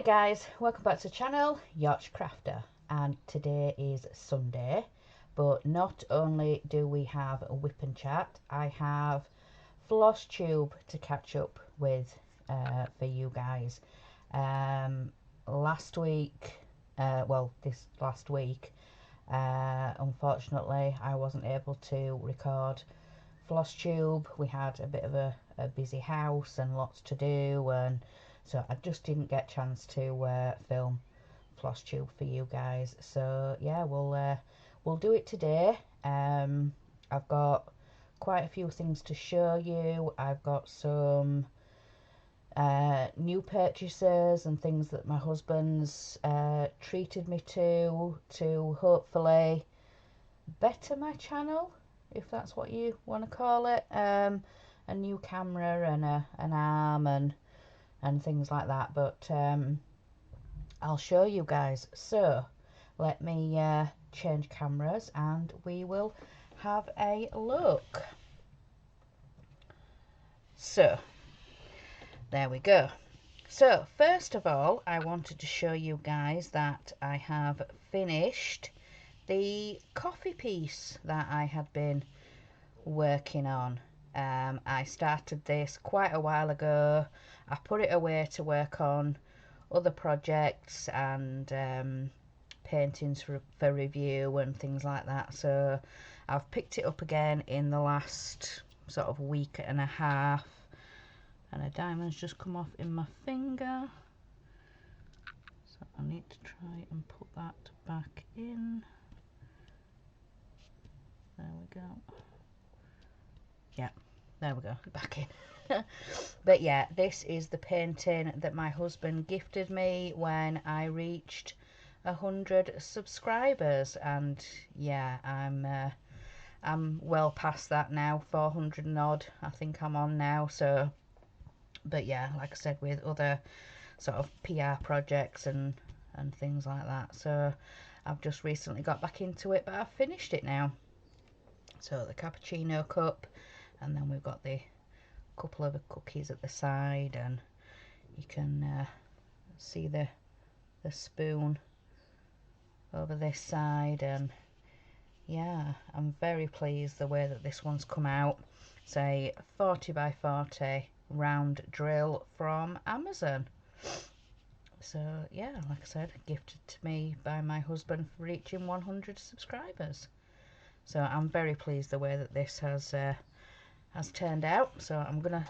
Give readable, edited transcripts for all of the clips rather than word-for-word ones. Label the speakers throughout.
Speaker 1: Hi guys, welcome back to the channel, Yacht Crafter, and today is Sunday, but not only do we have a Whip and Chat, I have Flosstube to catch up with for you guys. Last week, this last week, unfortunately I wasn't able to record Flosstube. We had a bit of a busy house and lots to do, and so I just didn't get a chance to film Flosstube for you guys. So yeah, we'll do it today. I've got quite a few things to show you. I've got some new purchases and things that my husband's treated me to hopefully better my channel, if that's what you want to call it. A new camera and an arm and things like that, but I'll show you guys. So let me change cameras and we will have a look. So there we go. So first of all, I wanted to show you guys that I have finished the coffee piece that I had been working on. I started this quite a while ago. I put it away to work on other projects and paintings for review and things like that. So I've picked it up again in the last sort of week and a half, and a diamond's just come off in my finger, so I need to try and put that back in. There we go. Yeah, there we go, back in. But yeah, this is the painting that my husband gifted me when I reached 100 subscribers, and yeah, I'm well past that now, 400 and odd I think I'm on now. So but yeah, like I said, with other sort of PR projects and things like that, so I've just recently got back into it, but I've finished it now. So the cappuccino cup, and then we've got the couple of cookies at the side, and you can see the spoon over this side. And yeah, I'm very pleased the way that this one's come out. It's a 40 by 40 round drill from Amazon. So yeah, like I said, gifted to me by my husband for reaching 100 subscribers. So I'm very pleased the way that this has turned out. So I'm gonna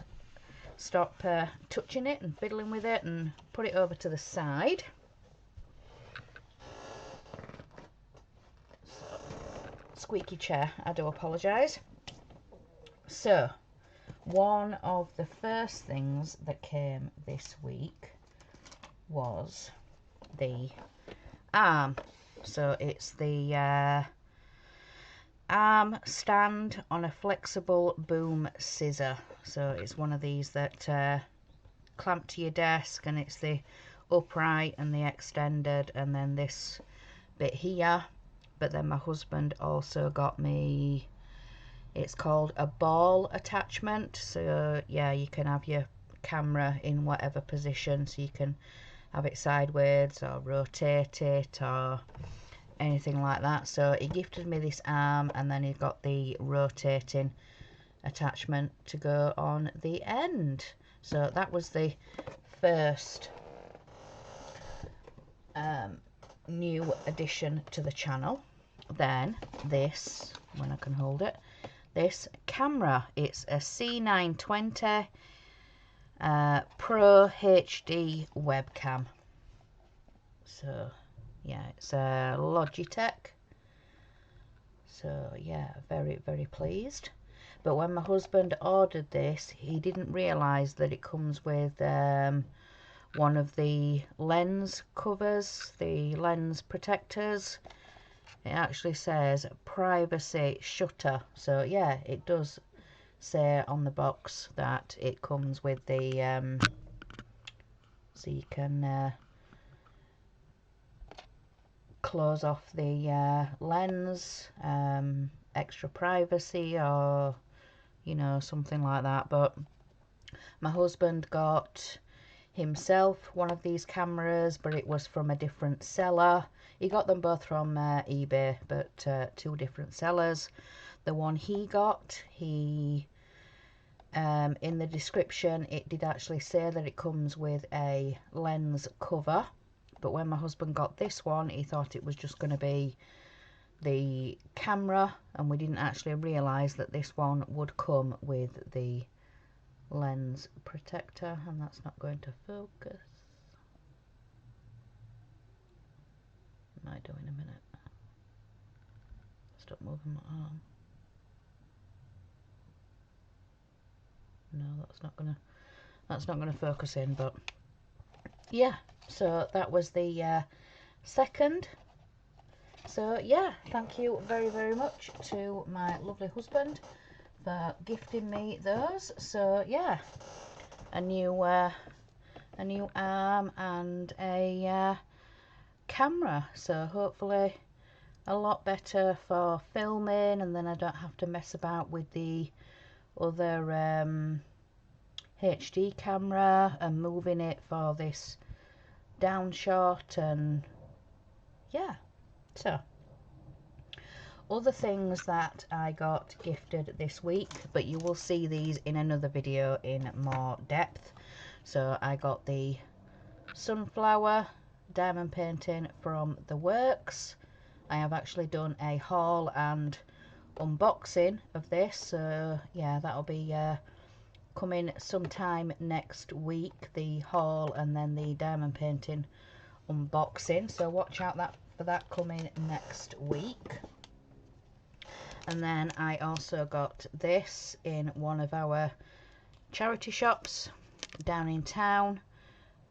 Speaker 1: stop touching it and fiddling with it and put it over to the side. Squeaky chair, I do apologise. So one of the first things that came this week was the arm. So it's the arm stand on a flexible boom scissor. So it's one of these that clamp to your desk, and it's the upright and the extended, and then this bit here. But then my husband also got me, it's called a ball attachment. So yeah, you can have your camera in whatever position, so you can have it sideways or rotate it or anything like that. So he gifted me this arm, and then he got the rotating attachment to go on the end. So that was the first new addition to the channel. Then this, when I can hold it, this camera, it's a C920 Pro HD webcam. So yeah, it's a Logitech. So yeah, very pleased. But when my husband ordered this, he didn't realise that it comes with one of the lens covers, the lens protectors. It actually says privacy shutter. So yeah, it does say on the box that it comes with the so you can close off the lens, extra privacy, or you know, something like that. But my husband got himself one of these cameras, but it was from a different seller. He got them both from eBay, but two different sellers. The one he got, in the description it did actually say that it comes with a lens cover, but when my husband got this one, he thought it was just going to be the camera, and we didn't actually realise that this one would come with the lens protector, and that's not going to focus. Might do in a minute. Stop moving my arm. No, that's not gonna focus in, but yeah, so that was the second. So yeah, thank you very, very much to my lovely husband for gifting me those. So yeah, a new arm and a camera, so hopefully a lot better for filming, and then I don't have to mess about with the other HD camera and moving it for this down shot. And yeah, so other things that I got gifted this week, but you will see these in another video in more depth. So I got the sunflower diamond painting from the works. I have actually done a haul and unboxing of this, so yeah, that'll be coming sometime next week, the haul and then the diamond painting unboxing, so watch out for that coming next week. And then I also got this in one of our charity shops down in town,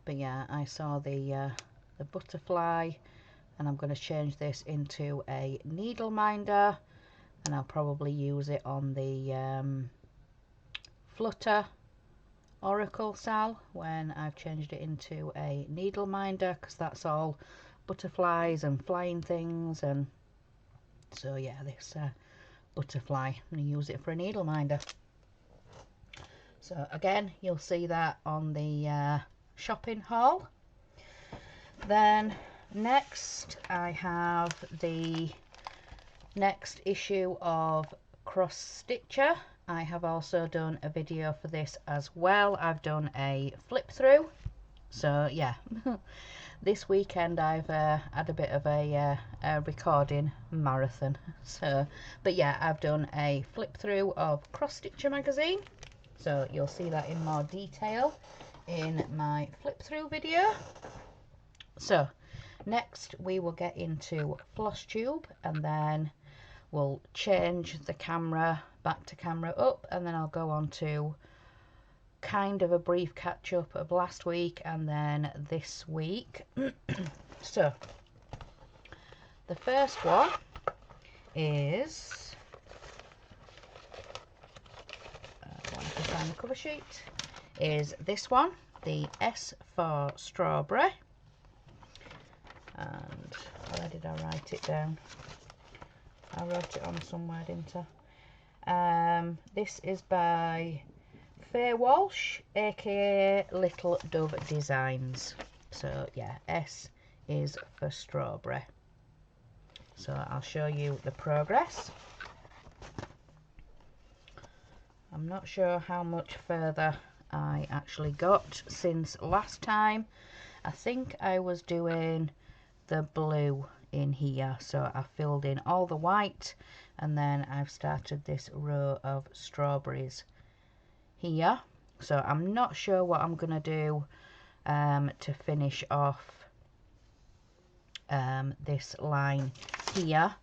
Speaker 1: but yeah, I saw the butterfly, and I'm going to change this into a needle minder, and I'll probably use it on the flutter oracle sal when I've changed it into a needle minder, because that's all butterflies and flying things. And so yeah, this butterfly, I'm going to use it for a needle minder. So again, you'll see that on the shopping haul. Then next I have the next issue of Cross Stitcher. I have also done a video for this as well. I've done a flip through, so yeah. This weekend I've had a bit of a recording marathon, so but yeah, I've done a flip through of Cross Stitcher magazine, so you'll see that in more detail in my flip through video. So next we will get into Flosstube, and then we'll change the camera back to camera up, and then I'll go on to kind of a brief catch up of last week and then this week. So the first one is I can find the cover sheet, is this one, the S for strawberry. And where did I write it down? I wrote it on somewhere, didn't I? This is by Faye Walsh, aka Little Dove Designs. So yeah, S is for strawberry. So I'll show you the progress. I'm not sure how much further I actually got since last time. I think I was doing the blue in here, so I filled in all the white, and then I've started this row of strawberries here. So I'm not sure what I'm gonna do to finish off this line here,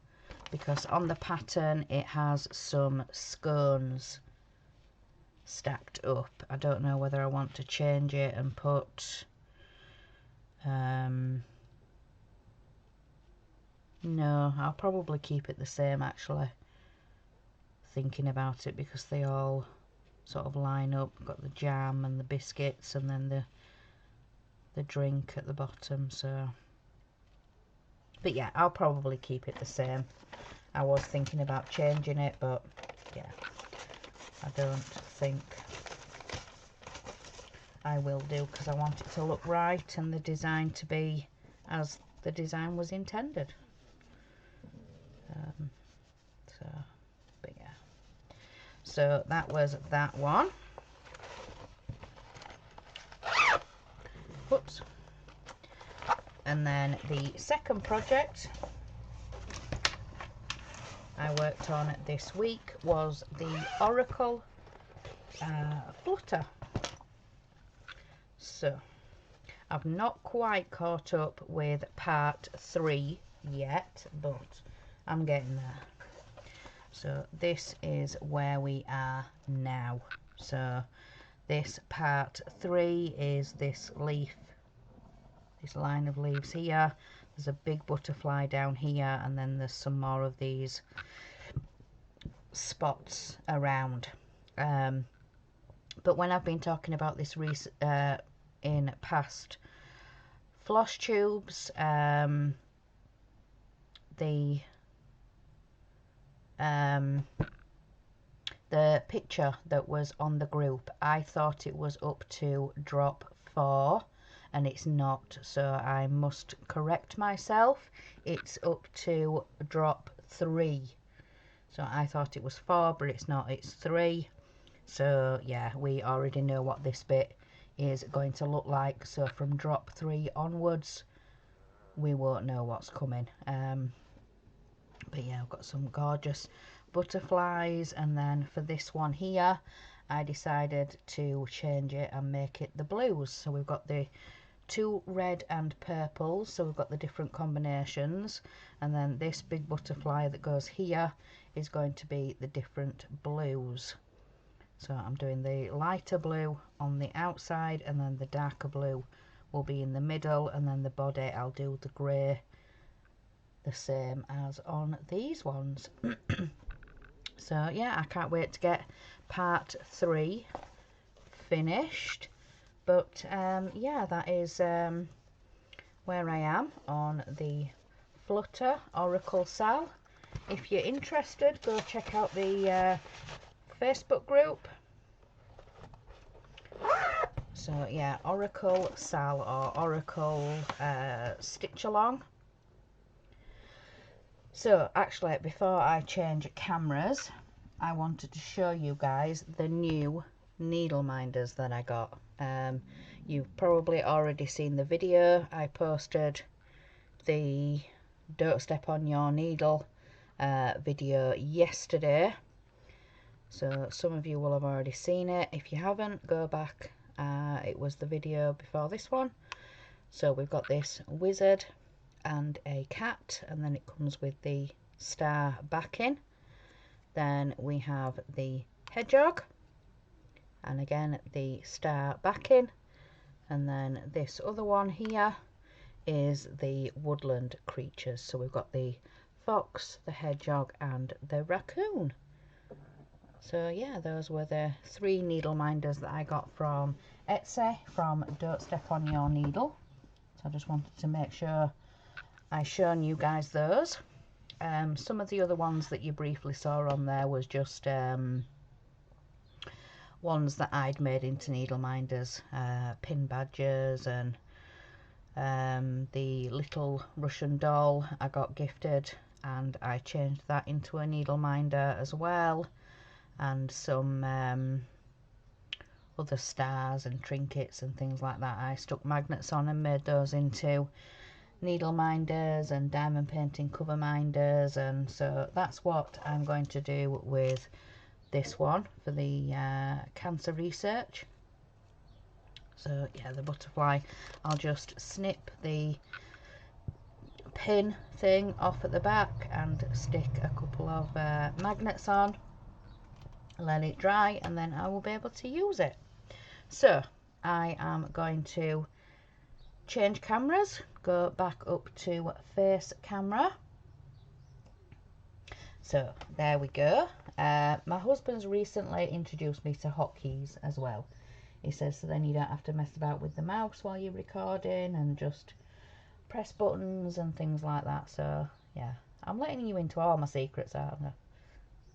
Speaker 1: because on the pattern it has some scones stacked up. I don't know whether I want to change it and put no, I'll probably keep it the same actually, thinking about it, because they all sort of line up. Got the jam and the biscuits, and then the drink at the bottom. So but yeah, I'll probably keep it the same. I was thinking about changing it, but yeah, I don't think I will do, because I want it to look right and the design to be as the design was intended. But yeah, so that was that one. Whoops. And then the second project I worked on this week was the Oracle Flutter. So I've not quite caught up with part 3 yet, but I'm getting there. So this is where we are now. So this part 3 is this leaf, this line of leaves here. There's a big butterfly down here, and then there's some more of these spots around. But when I've been talking about this in past floss tubes, the picture that was on the group, I thought it was up to drop 4, and it's not, so I must correct myself. It's up to drop 3. So I thought it was 4, but it's not, it's 3. So yeah, we already know what this bit is going to look like, so from drop 3 onwards we won't know what's coming. But yeah, I've got some gorgeous butterflies, and then for this one here I decided to change it and make it the blues. So we've got the 2 red and purples, so we've got the different combinations, and then this big butterfly that goes here is going to be the different blues. So I'm doing the lighter blue on the outside, and then the darker blue will be in the middle, and then the body I'll do the grey the same as on these ones. So yeah, I can't wait to get part 3 finished. But yeah, that is where I am on the Flutter Oracle Sal. If you're interested, go check out the Facebook group. So yeah, Oracle Sal, or Oracle Stitch Along. So actually, before I change cameras, I wanted to show you guys the new needle minders that I got. You've probably already seen the video. I posted the Don't Step on Your Needle video yesterday, so some of you will have already seen it. If you haven't, go back. It was the video before this one. So we've got this wizard and a cat, and then it comes with the star backing. Then we have the hedgehog, and again the star backing, and then this other one here is the woodland creatures. So we've got the fox, the hedgehog, and the raccoon. So yeah, those were the 3 needle minders that I got from Etsy from Don't Step on Your Needle. So I just wanted to make sure I shown you guys those. Some of the other ones that you briefly saw on there was just ones that I'd made into needle minders, pin badgers, and the little Russian doll I got gifted, and I changed that into a needle minder as well, and some other stars and trinkets and things like that. I stuck magnets on and made those into needle minders and diamond painting cover minders, and so that's what I'm going to do with this one for the cancer research. So yeah, the butterfly, I'll just snip the pin thing off at the back and stick a couple of magnets on, let it dry, and then I will be able to use it. So I am going to change cameras, go back up to face camera. So there we go. My husband's recently introduced me to hotkeys as well. He says, so then you don't have to mess about with the mouse while you're recording and just press buttons and things like that. So yeah, I'm letting you into all my secrets, aren't I?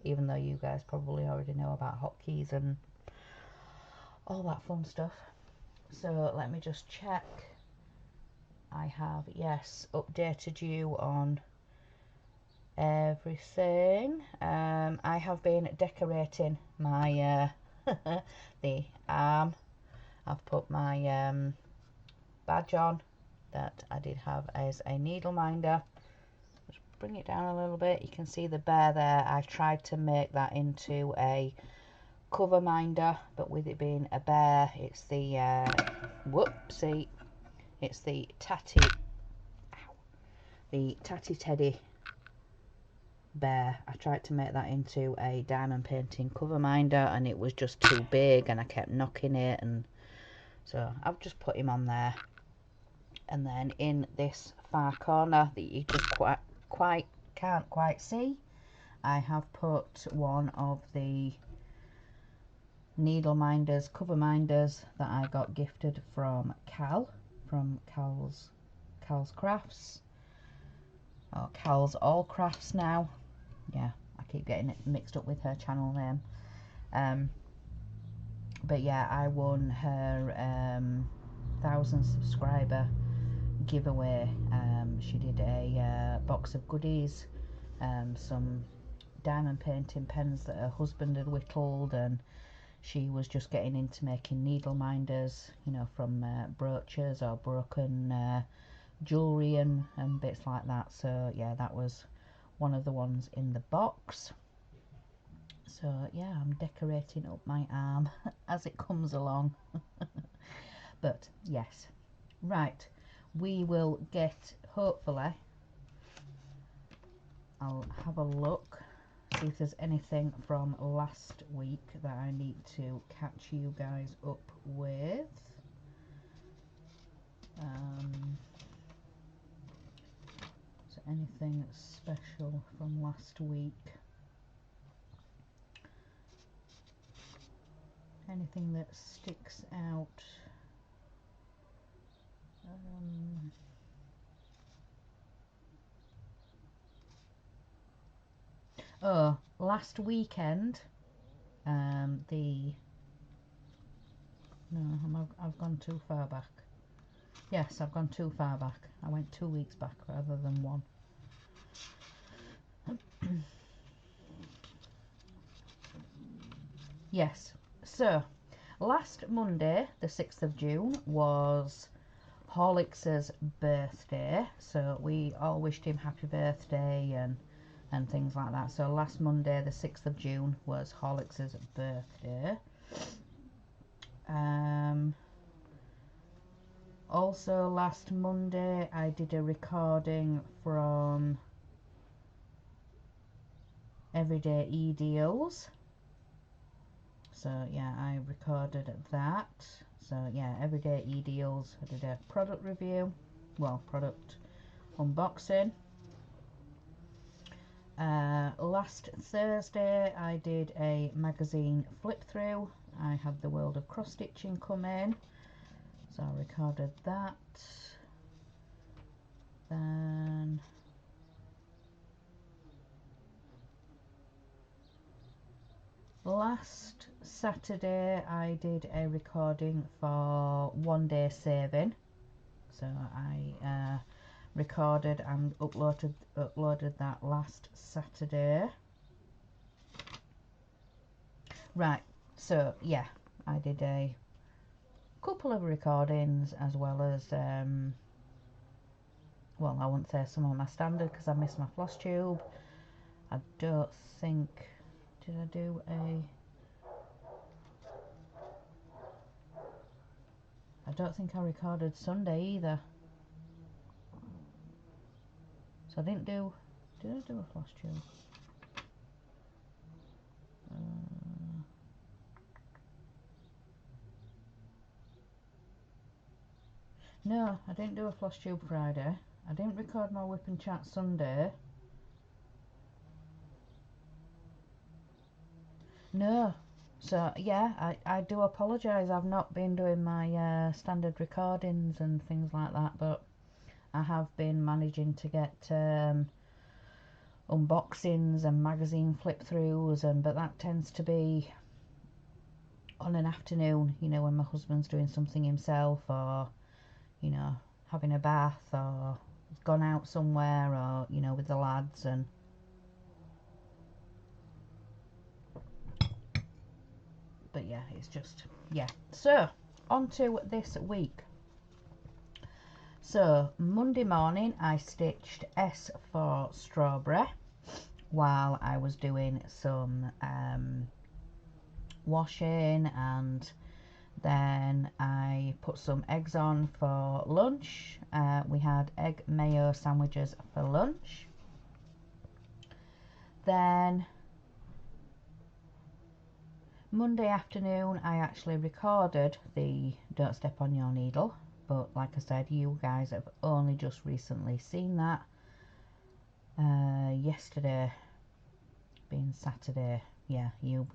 Speaker 1: Even though you guys probably already know about hotkeys and all that fun stuff. So let me just check. I have, yes, updated you on everything. I have been decorating my the arm. I've put my badge on that I did have as a needle minder. Just bring it down a little bit. You can see the bear there. I tried to make that into a cover minder, but with it being a bear, it's the whoopsie, it's the tatty teddy bear. I tried to make that into a diamond painting cover minder and it was just too big and I kept knocking it, and so I've just put him on there. And then in this far corner that you just can't quite see, I have put one of the needle minders, cover minders that I got gifted from Cal's Crafts, or Cal's All Crafts now. Yeah, I keep getting it mixed up with her channel name. But yeah, I won her 1,000 subscriber giveaway. She did a box of goodies, some diamond painting pens that her husband had whittled, and she was just getting into making needle minders, you know, from brooches or broken jewellery and bits like that. So yeah, that was one of the ones in the box. So yeah, I'm decorating up my arm as it comes along. But yes, right, we will get, hopefully, I'll have a look, see if there's anything from last week that I need to catch you guys up with. So anything special from last week? Anything that sticks out? Oh, last weekend, I've gone too far back. Yes, I've gone too far back. I went 2 weeks back rather than one. Yes, so last Monday, the 6th of June, was Horlicks's birthday. So we all wished him happy birthday and things like that. So last Monday, the 6th of June, was Horlicks's birthday. Also last Monday I did a recording from Everyday E-Deals. So yeah, I recorded that. So yeah, Everyday E-Deals. I did a product review, well, product unboxing. Last Thursday I did a magazine flip through. I had the World of Cross Stitching come in, so I recorded that. Then last Saturday I did a recording for One Day Saving. So I recorded and uploaded that last Saturday. Right, so yeah, I did a couple of recordings as well as well, I wouldn't say some of my standard because I missed my floss tube. I don't think, did I do a, I don't think I recorded Sunday either. So I didn't do, did I do a floss tube? No, I didn't do a floss tube Friday. I didn't record my Wip and Chat Sunday. No. So yeah, I do apologise. I've not been doing my standard recordings and things like that, but I have been managing to get unboxings and magazine flip throughs, but that tends to be on an afternoon, you know, when my husband's doing something himself, or, you know, having a bath, or gone out somewhere, or, you know, with the lads. And but yeah, it's just, yeah. So on to this week. So Monday morning I stitched S for strawberry while I was doing some washing, and then I put some eggs on for lunch. We had egg mayo sandwiches for lunch. Then Monday afternoon I actually recorded the Don't Step on Your Needle, but like I said, you guys have only just recently seen that. Yesterday being Saturday, yeah, you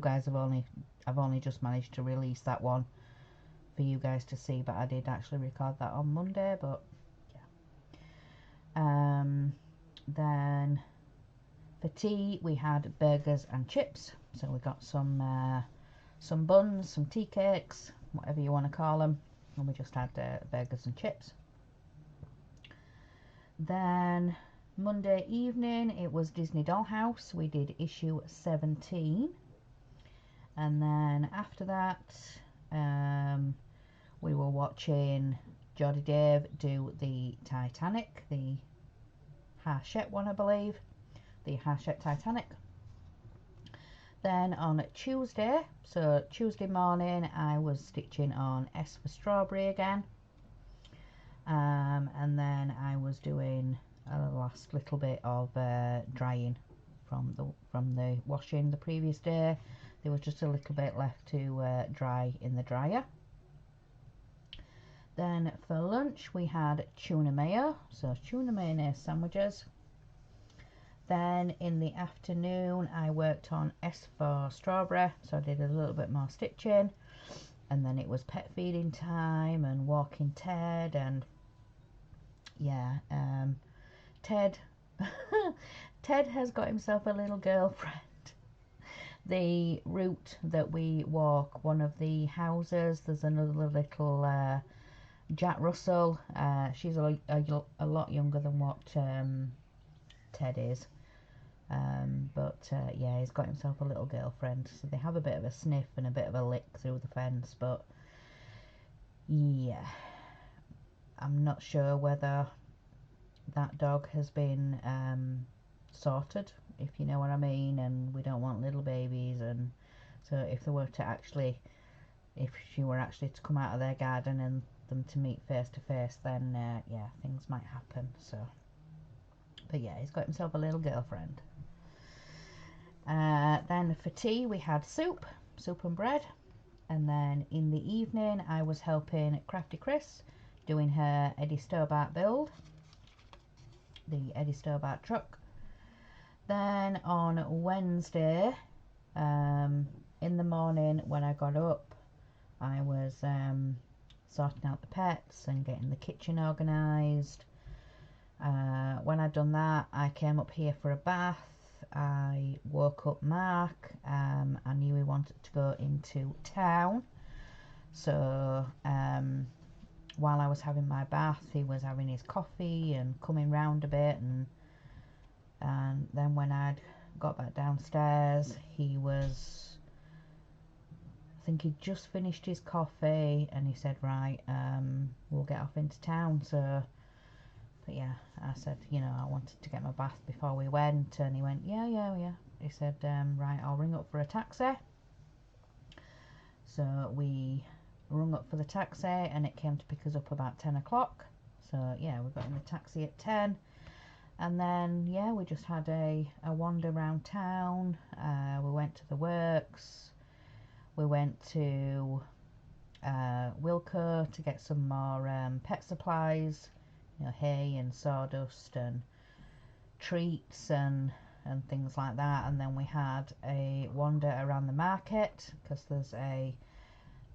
Speaker 1: guys have I've only just managed to release that one for you guys to see, but I did actually record that on Monday. But yeah, then for tea we had burgers and chips, so we got some buns, some tea cakes, whatever you want to call them, and we just had burgers and chips. Then Monday evening it was Disney Dollhouse. We did issue 17, and then after that we were watching Geordie Dave do the Titanic, the Hachette one, I believe, the Hachette Titanic. Then on Tuesday, so Tuesday morning, I was stitching on S for strawberry again, and then I was doing a last little bit of drying from the washing the previous day. There was just a little bit left to dry in the dryer. Then for lunch we had tuna mayo, so tuna mayonnaise sandwiches. Then in the afternoon I worked on S for strawberry, so I did a little bit more stitching, and then it was pet feeding time and walking Ted, and yeah, Ted Ted has got himself a little girlfriend. The route that we walk, one of the houses, there's another little Jack Russell. She's a lot younger than what Ted is. But yeah, he's got himself a little girlfriend, so they have a bit of a sniff and a bit of a lick through the fence. But yeah, I'm not sure whether that dog has been sorted, if you know what I mean, and we don't want little babies, and so if they were to actually, if she were actually to come out of their garden and them to meet face to face, then yeah, things might happen. So, but yeah, he's got himself a little girlfriend. Then for tea we had soup and bread, and then in the evening I was helping Crafty Chris doing her Eddie Stobart build, the Eddie Stobart truck. Then on Wednesday, in the morning when I got up, I was sorting out the pets and getting the kitchen organised. When I'd done that, I came up here for a bath. I woke up Mark. I knew he wanted to go into town, so while I was having my bath, he was having his coffee and coming round a bit, and then when I'd got back downstairs, he was, I think he'd just finished his coffee, and he said, right, we'll get off into town. So, but yeah, I said, you know, I wanted to get my bath before we went, and he went, yeah. He said, right, I'll ring up for a taxi. So we rung up for the taxi, and it came to pick us up about 10 o'clock. So yeah, we got in the taxi at 10, and then yeah, we just had a wander around town. We went to the works, we went to Wilko to get some more pet supplies, you know, hay and sawdust and treats and things like that. And then we had a wander around the market, because there's a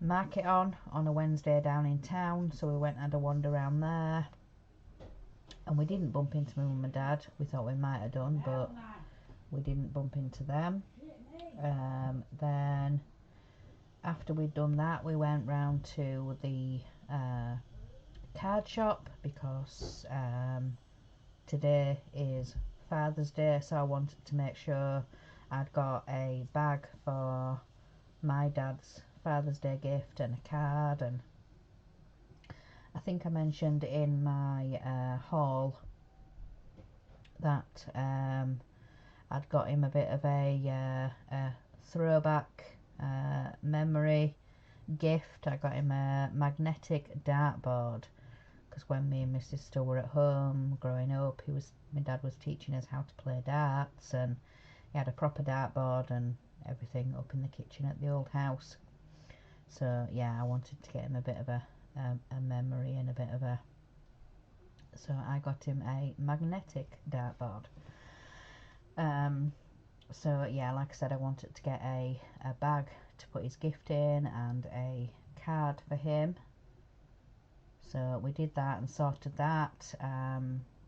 Speaker 1: market on a Wednesday down in town, so we went and had a wander around there, and we didn't bump into my mum and dad. We thought we might have done, but we didn't bump into them. Then after we'd done that, we went round to the card shop because today is Father's Day, so I wanted to make sure I'd got a bag for my dad's Father's Day gift and a card. And I think I mentioned in my haul that I'd got him a bit of a throwback memory gift. I got him a magnetic dartboard because when me and my sister were at home growing up, my dad was teaching us how to play darts, and he had a proper dartboard and everything up in the kitchen at the old house. So yeah, I wanted to get him a bit of a memory and a bit of a. So I got him a magnetic dartboard. So yeah, like I said, I wanted to get a bag to put his gift in and a card for him. So we did that and sorted that.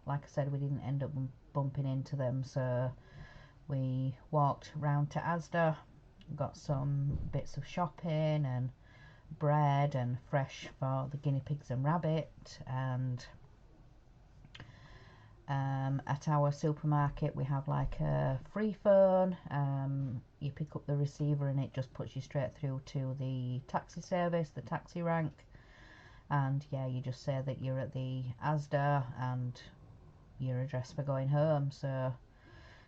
Speaker 1: Like I said, we didn't end up bumping into them, so we walked round to Asda, got some bits of shopping and bread and fresh for the guinea pigs and rabbit. And at our supermarket we have like a free phone. You pick up the receiver and it just puts you straight through to the taxi service, the taxi rank. And yeah, you just say that you're at the Asda and your address for going home. So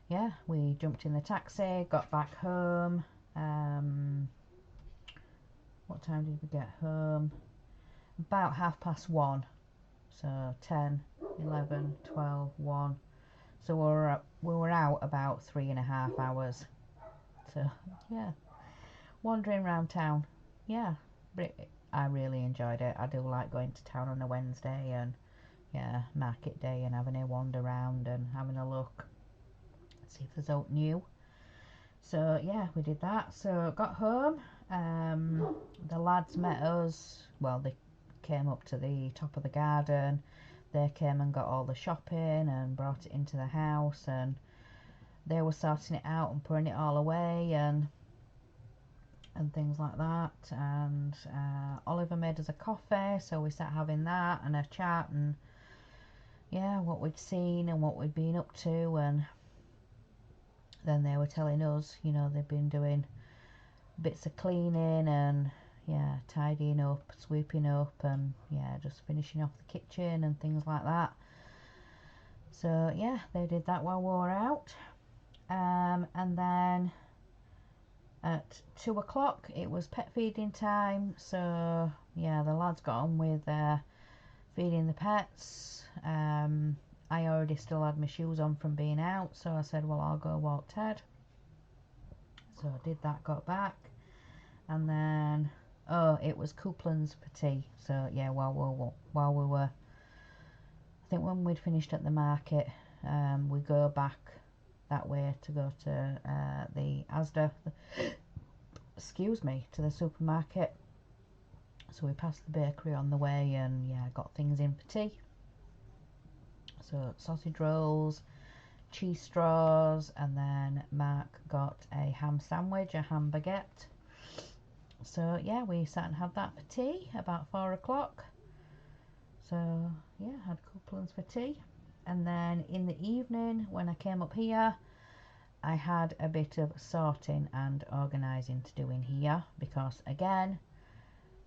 Speaker 1: yeah, we jumped in the taxi, got back home. What time did we get home? About 1:30. So 10, 11, 12, 1. So we were out about 3.5 hours. So yeah, wandering around town. Yeah, but I really enjoyed it. I do like going to town on a Wednesday and yeah, market day, and having a wander around and having a look, see if there's out new. So yeah, we did that. So got home. The lads met us. Well, they came up to the top of the garden. They came and got all the shopping and brought it into the house, and they were sorting it out and putting it all away and things like that. And Oliver made us a coffee, so we sat having that and a chat and yeah, what we'd seen and what we'd been up to. And then they were telling us, you know, they've been doing bits of cleaning and yeah, tidying up, sweeping up, and yeah, just finishing off the kitchen and things like that. So yeah, they did that while we were out. And then at 2 o'clock it was pet feeding time. So yeah, the lads got on with feeding the pets. I already still had my shoes on from being out, so I said, well, I'll go walk Ted. So I did that, got back, and then it was Coupland's for tea. So yeah, while we were, I think when we'd finished at the market, we go back that way to go to the Asda, excuse me, to the supermarket. So we passed the bakery on the way and yeah, got things in for tea. So sausage rolls, cheese straws, and then Mark got a ham sandwich, a ham baguette. So yeah, we sat and had that for tea about 4 o'clock. So yeah, had Coupland's for tea. And then in the evening when I came up here, I had a bit of sorting and organising to do in here, because again,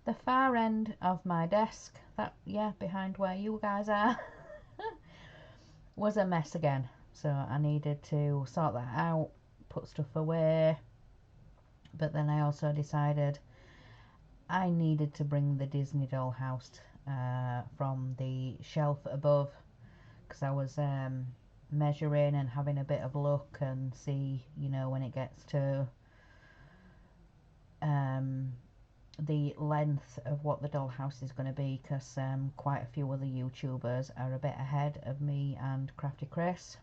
Speaker 1: the far end of my desk, that yeah, behind where you guys are, was a mess again. So I needed to sort that out, put stuff away. But then I also decided I needed to bring the Disney dollhouse from the shelf above, because I was measuring and having a bit of look and see, you know, when it gets to the length of what the dollhouse is going to be, because quite a few other YouTubers are a bit ahead of me and Crafty Chris.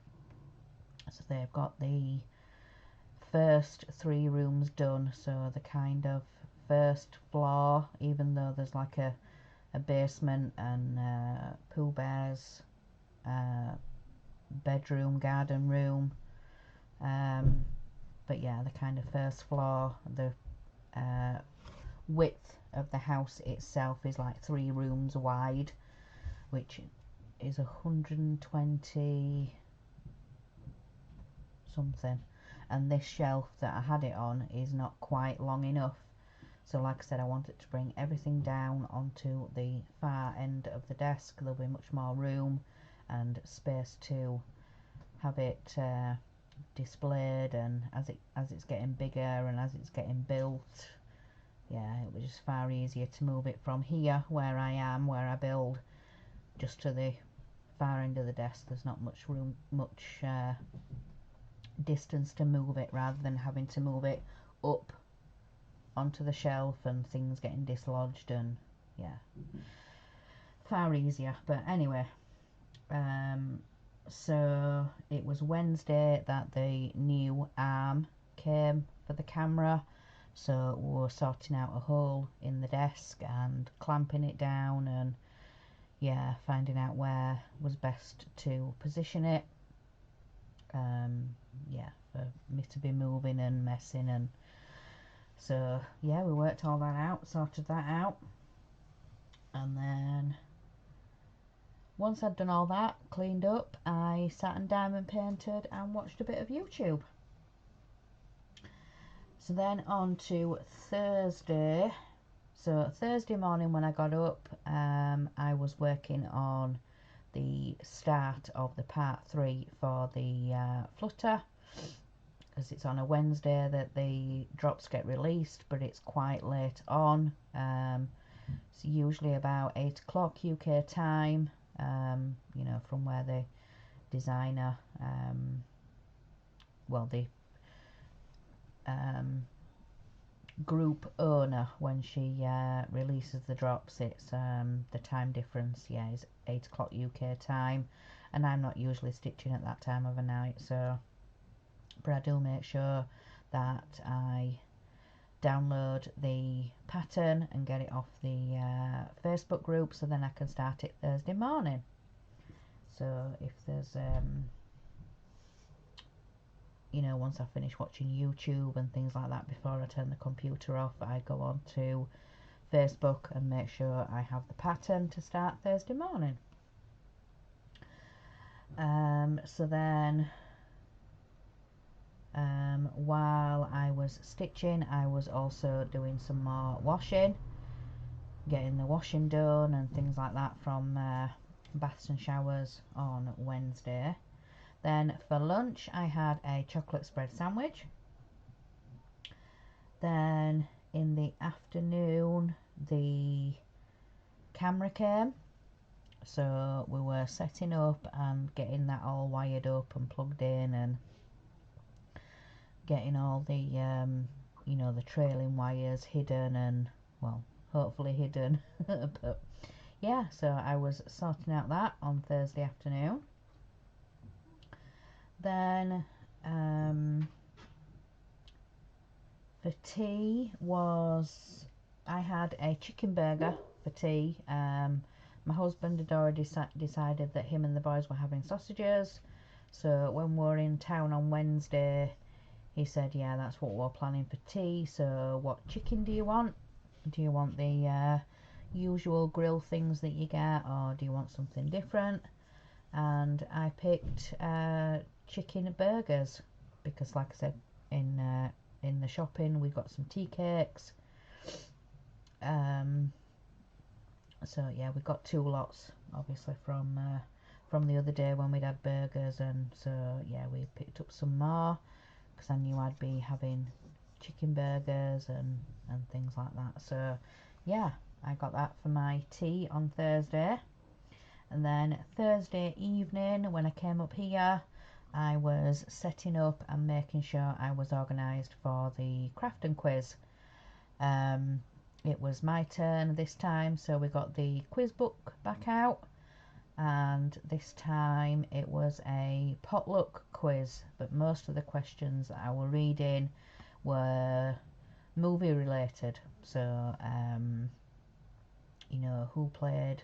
Speaker 1: So they've got the first 3 rooms done, so the kind of first floor, even though there's like a basement and Pooh Bear's bedroom, garden room, but yeah, the kind of first floor, the width of the house itself is like 3 rooms wide, which is 120 something, and this shelf that I had it on is not quite long enough. So like I said, I wanted to bring everything down onto the far end of the desk. There'll be much more room and space to have it displayed, and as it's getting bigger and as it's getting built, yeah, it was just far easier to move it from here where I am, where I build, just to the far end of the desk. There's not much room, distance to move it, rather than having to move it up onto the shelf and things getting dislodged, and yeah, far easier. But anyway, so it was Wednesday that the new arm came for the camera, so we were sorting out a hole in the desk and clamping it down, and yeah, finding out where was best to position it. Yeah, for me to be moving and messing, and so yeah, we worked all that out, sorted that out, and then once I'd done all that, cleaned up, I sat and diamond painted and watched a bit of YouTube. So then on to Thursday. So Thursday morning when I got up, I was working on the start of the part 3 for the flutter, because it's on a Wednesday that the drops get released, but it's quite late on. It's usually about 8 o'clock UK time, you know, from where the designer, well, the group owner, when she releases the drops, it's the time difference, yeah, is 8 o'clock UK time, and I'm not usually stitching at that time of a night, so, but I do make sure that I download the pattern and get it off the Facebook group, so then I can start it Thursday morning. So if there's you know, once I finish watching YouTube and things like that, before I turn the computer off, I go on to Facebook and make sure I have the pattern to start Thursday morning. So then while I was stitching, I was also doing some more washing, getting the washing done and things like that from baths and showers on Wednesday. Then for lunch I had a chocolate spread sandwich. Then in the afternoon the camera came, so we were setting up and getting that all wired up and plugged in, and getting all the you know, the trailing wires hidden, and well, hopefully hidden. But yeah, so I was sorting out that on Thursday afternoon. Then for tea was, I had a chicken burger for tea. My husband had already decided that him and the boys were having sausages, so when we were in town on Wednesday, he said, yeah, that's what we're planning for tea, so what chicken do you want? Do you want the usual grill things that you get, or do you want something different? And I picked chicken burgers, because like I said, in the shopping we got some tea cakes, so yeah, we got 2 lots obviously from the other day when we'd had burgers, and so yeah, we picked up some more because I knew I'd be having chicken burgers and things like that. So yeah, I got that for my tea on Thursday. And then Thursday evening when I came up here, I was setting up and making sure I was organised for the crafting quiz. It was my turn this time, so we got the quiz book back out, and this time it was a potluck quiz, but most of the questions that I were reading were movie related. So you know, who played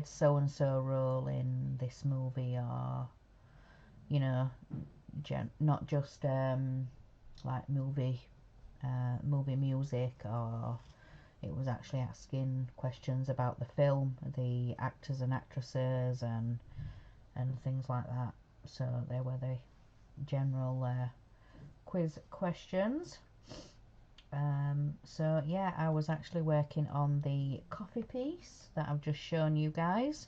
Speaker 1: so and so role in this movie, or you know, not just like movie movie music, or it was actually asking questions about the film, the actors and actresses, and things like that. So they were the general quiz questions. So yeah, I was actually working on the coffee piece that I've just shown you guys.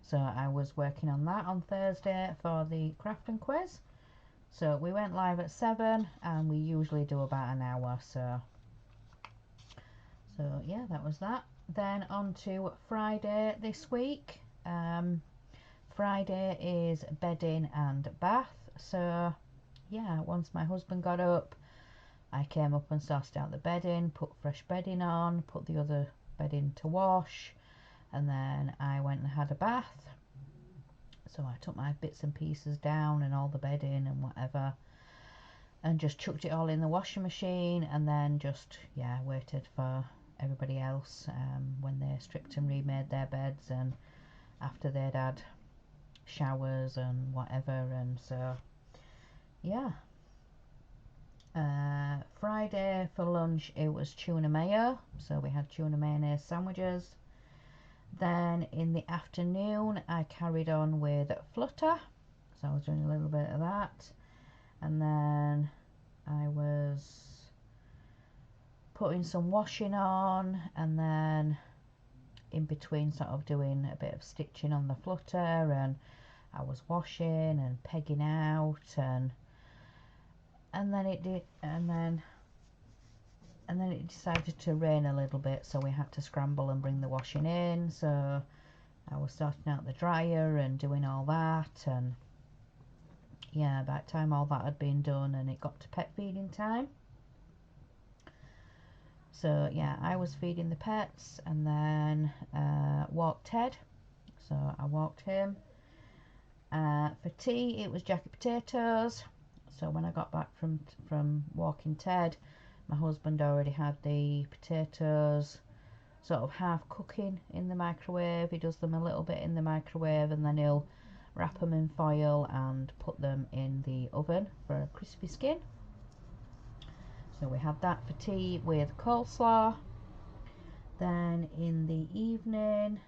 Speaker 1: So I was working on that on Thursday for the crafting quiz. So we went live at 7 and we usually do about an hour. So yeah, that was that. Then on to Friday this week. Friday is bedding and bath. So yeah, once my husband got up, I came up and sorted out the bedding, put fresh bedding on, put the other bedding to wash, and then I went and had a bath. So I took my bits and pieces down and all the bedding and whatever, and just chucked it all in the washing machine, and then just, yeah, waited for everybody else when they stripped and remade their beds, and after they'd had showers and whatever. And so yeah, Friday for lunch it was tuna mayo, so we had tuna mayonnaise sandwiches. Then in the afternoon I carried on with flutter, so I was doing a little bit of that, and then I was putting some washing on, and then in between sort of doing a bit of stitching on the flutter, and I was washing and pegging out, and then it did, and then it decided to rain a little bit, so we had to scramble and bring the washing in. So I was sorting out the dryer and doing all that, and yeah, by the time all that had been done and it got to pet feeding time. So yeah, I was feeding the pets, and then walked Ted. So I walked him. For tea it was jacket potatoes. So when I got back from walking Ted, my husband already had the potatoes sort of half cooking in the microwave. He does them a little bit in the microwave, and then he'll wrap them in foil and put them in the oven for a crispy skin. So we had that for tea with coleslaw. Then in the evening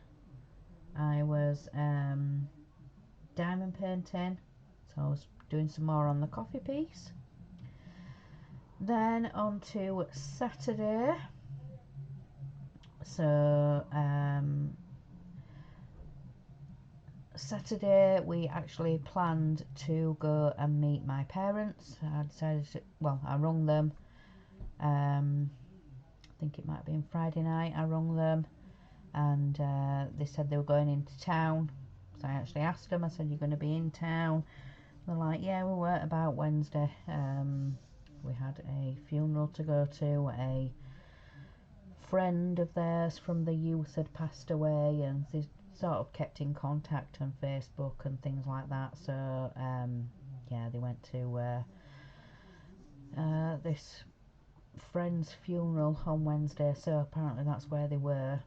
Speaker 1: I was diamond painting, so I was doing some more on the coffee piece. Then on to Saturday. So Saturday we actually planned to go and meet my parents. I decided to, well, I rung them. I think it might have been Friday night. I rung them, and they said they were going into town. So I actually asked them, I said, "You're going to be in town?" They're like, "Yeah, we were about Wednesday." We had a funeral to go to. A friend of theirs from the youth had passed away, and they sort of kept in contact on Facebook and things like that. So yeah, they went to this friend's funeral on Wednesday, so apparently that's where they were.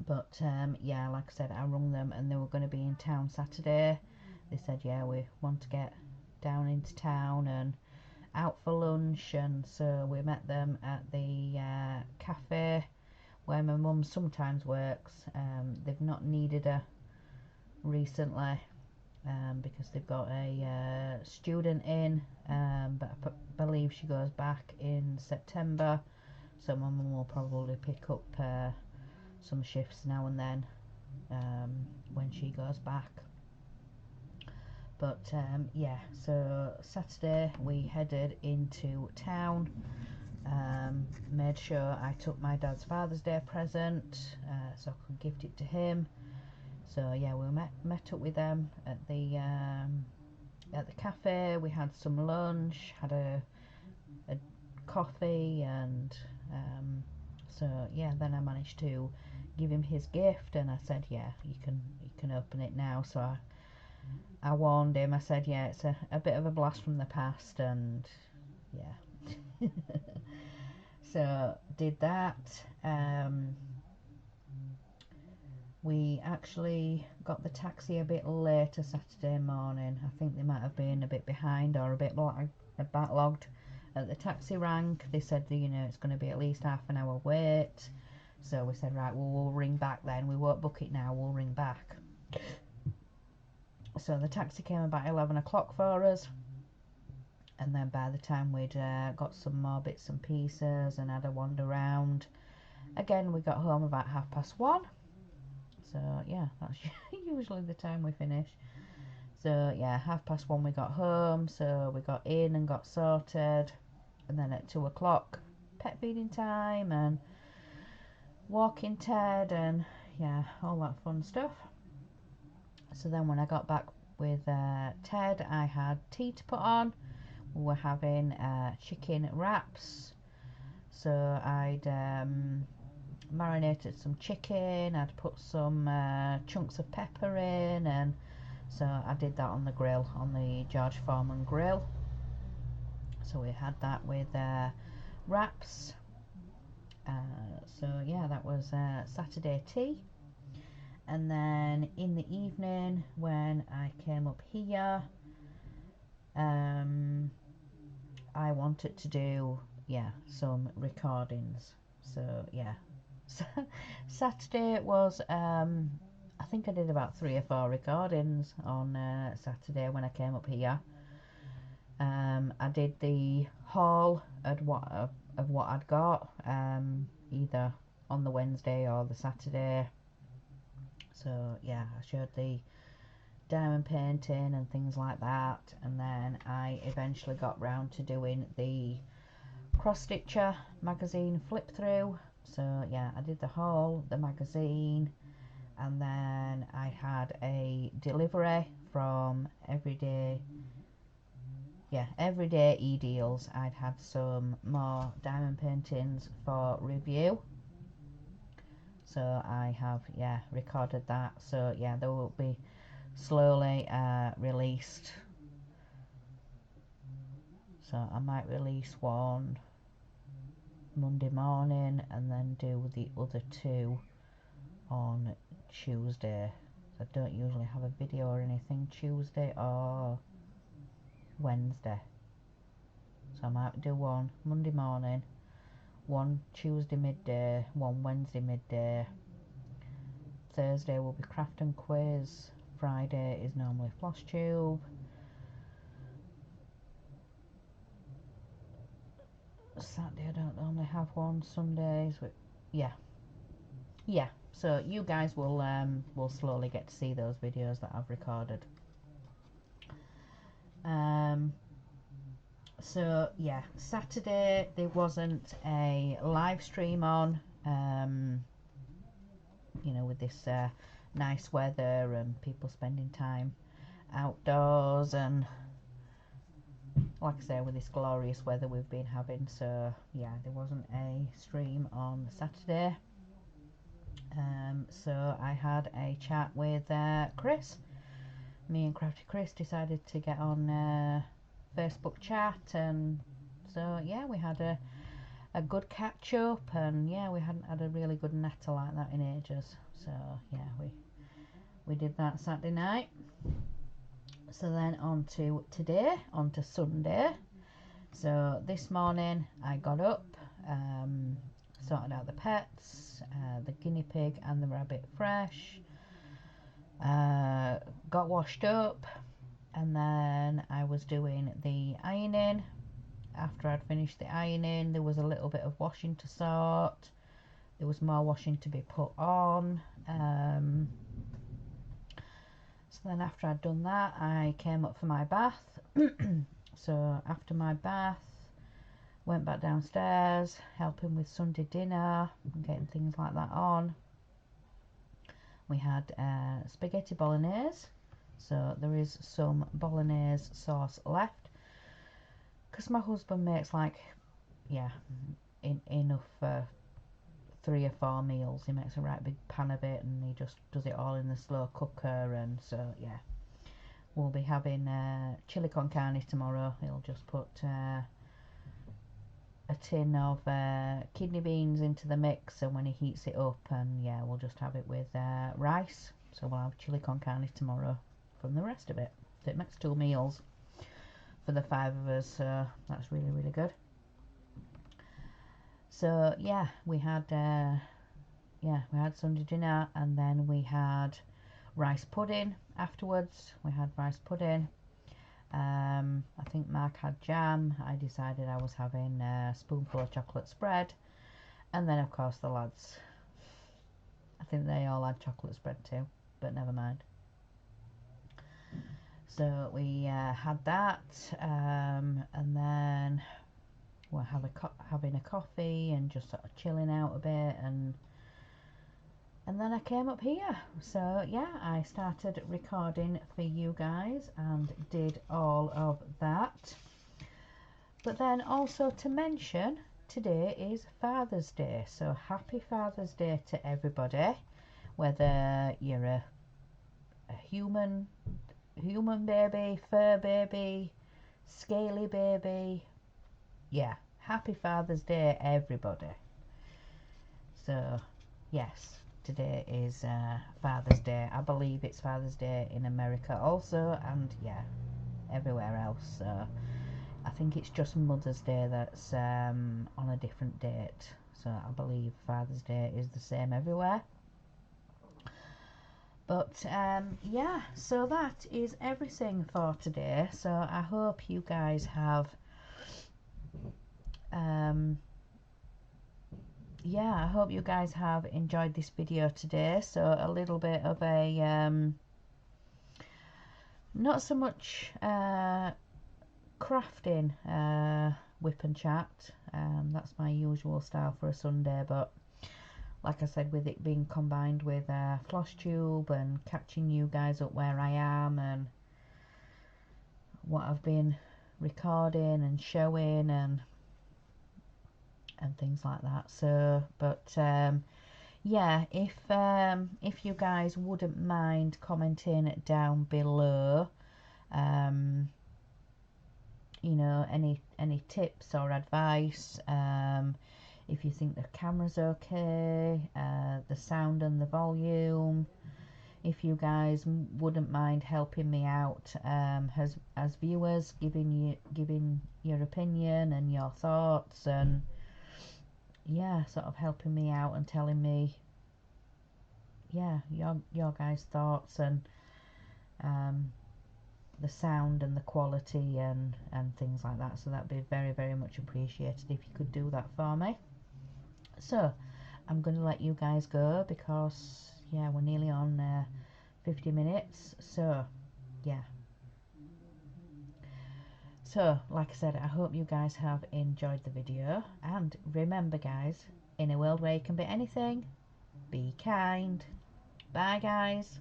Speaker 1: But yeah, like I said, I rung them and they were going to be in town Saturday. They said, yeah, we want to get down into town and out for lunch, and so we met them at the cafe where my mum sometimes works. They've not needed her recently because they've got a student in, but I believe she goes back in September, so my mum will probably pick up some shifts now and then when she goes back. But yeah, so Saturday we headed into town, made sure I took my dad's Father's Day present so I could gift it to him. So yeah, we met up with them at the cafe. We had some lunch, had a coffee, and so yeah, then I managed to give him his gift, and I said, yeah, you can open it now. So I warned him. I said, yeah, it's a bit of a blast from the past, and yeah. So did that. We actually got the taxi a bit later Saturday morning. I think they might have been a bit behind or a bit backlogged The taxi rang. They said that, you know, it's going to be at least half an hour wait. So we said, right, well, we'll ring back then. We won't book it now, we'll ring back. So the taxi came about 11 o'clock for us. And then by the time we'd got some more bits and pieces and had a wander around, again, we got home about 1:30. So yeah, that's usually the time we finish. So yeah, 1:30 we got home. So we got in and got sorted. And then at 2 o'clock, pet feeding time and walking Ted and yeah, all that fun stuff. So then when I got back with Ted, I had tea to put on. We were having chicken wraps. So I'd marinated some chicken, I'd put some chunks of pepper in, and so I did that on the grill, on the George Foreman grill. So we had that with wraps. So yeah, that was Saturday tea. And then in the evening when I came up here, I wanted to do some recordings. So yeah, Saturday was I think I did about 3 or 4 recordings on Saturday when I came up here. I did the haul of what I'd got, either on the Wednesday or the Saturday. So yeah, I showed the diamond painting and things like that, and then I eventually got round to doing the cross stitcher magazine flip through. So yeah, I did the haul, the magazine, and then I had a delivery from Everyday E-Deals. I'd had some more diamond paintings for review, so I have recorded that. So yeah, they will be slowly released. So I might release one Monday morning and then do the other 2 on Tuesday. So I don't usually have a video or anything Tuesday or Wednesday. So I might do one Monday morning, one Tuesday midday, one Wednesday midday. Thursday will be craft and quiz. Friday is normally Flosstube. Saturday I don't normally have one. Sundays, yeah. So you guys will slowly get to see those videos that I've recorded. So yeah, Saturday there wasn't a live stream on. You know, with this nice weather and people spending time outdoors, and like I say, with this glorious weather we've been having. So yeah, there wasn't a stream on Saturday. So I had a chat with Chris. Me and Crafty Chris decided to get on Facebook chat, and so yeah, we had a good catch up, and yeah, we hadn't had a really good natter like that in ages. So yeah, we did that Saturday night. So then on to today, on to Sunday. So this morning I got up, sorted out the pets, the guinea pig and the rabbit fresh, got washed up, and then I was doing the ironing. After I'd finished the ironing, there was a little bit of washing to sort. There was more washing to be put on. So then after I'd done that, I came up for my bath. So after my bath, went back downstairs, helping with Sunday dinner and getting things like that on. We had spaghetti bolognese, so there is some bolognese sauce left, because my husband makes like enough for 3 or 4 meals. He makes a right big pan of it, and he just does it all in the slow cooker. And so yeah, we'll be having chili con carne tomorrow. He'll just put a tin of kidney beans into the mix, and when he heats it up, and yeah, we'll just have it with rice. So we'll have chili con carne tomorrow from the rest of it. So it makes 2 meals for the 5 of us, so that's really, really good. So yeah, we had Sunday dinner, and then we had rice pudding afterwards. We had rice pudding. I think Mark had jam. I decided I was having a spoonful of chocolate spread, and then of course the lads, I think they all had chocolate spread too, but never mind. So we had that, and then we're having a coffee and just sort of chilling out a bit, and then I came up here. So yeah, I started recording for you guys and did all of that. But then also to mention, today is Father's Day, so happy Father's Day to everybody, whether you're a human baby, fur baby, scaly baby. Yeah, happy Father's Day everybody. So yes, today is Father's Day. I believe it's Father's Day in America also, and yeah, everywhere else. So I think it's just Mother's Day that's on a different date. So I believe Father's Day is the same everywhere. But yeah, so that is everything for today. So I hope you guys have I hope you guys have enjoyed this video today. So a little bit of a not so much crafting whip and chat. That's my usual style for a Sunday, but like I said, with it being combined with Flosstube and catching you guys up where I am and what I've been recording and showing and things like that. So but yeah, if you guys wouldn't mind commenting down below, you know, any tips or advice, if you think the camera's okay, the sound and the volume, if you guys wouldn't mind helping me out as viewers, giving your opinion and your thoughts, and yeah, sort of helping me out and telling me your guys' thoughts and the sound and the quality and things like that. So that'd be very, very much appreciated if you could do that for me. So I'm going to let you guys go because yeah, we're nearly on 50 minutes. So yeah, so like I said, I hope you guys have enjoyed the video, and remember guys, in a world where you can be anything, be kind. Bye guys.